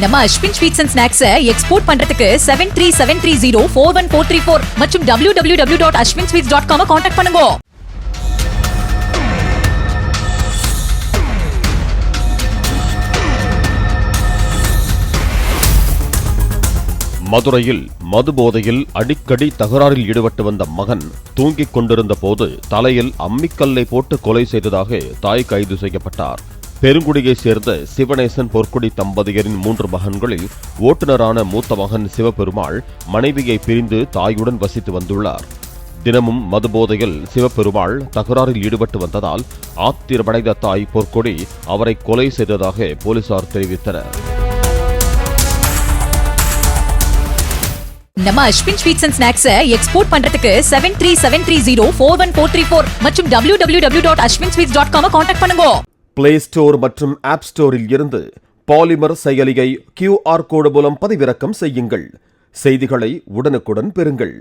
நம்ம Ashwin sweets and snacks export பண்றதுக்கு 7373041434 மற்றும் www.ashwinsweets.com கான்டாக்ட் பண்ணுங்க. மதுரையில் மது போதையில் அடிக்கடி தகராறில் ஈடுபட்டு வந்த மகன் தூங்கிக் கொண்டிருந்த போது தலையில் அம்மிக்கல்லை போட்டு கொலை செய்ததாக தாய் கைது செய்யப்பட்டார். பெருங்குடியைச் சேர்ந்த சிவனேசன் பொற்குடி தம்பதியரின் 3 மகன்களில் ஓட்டுநரான மூத்த மகன் சிவபெருமாள் மனைவியை பிரிந்து தாயுடன் வசித்து வந்துள்ளார். தினமும் மதுபோதையில் சிவபெருமாள் தகராறில் ஈடுபட்டு வந்ததால் ஆத்திரமடைந்த தாய் பொற்குடி அவரை கொலை செய்ததாக போலீசார் தெரிவித்தனர். நம்ம Ashwin sweets and snacks export பண்றதுக்கு 7373041434 மற்றும் www.ashwinsweets.com கான்டாக்ட் பண்ணுங்க. பிளே ஸ்டோர் மற்றும் ஆப் ஸ்டோரில் இருந்து பாலிமர் செயலியை QR கோடு மூலம் பதிவிறக்கம் செய்யுங்கள். செய்திகளை உடனுக்குடன் பெறுங்கள்.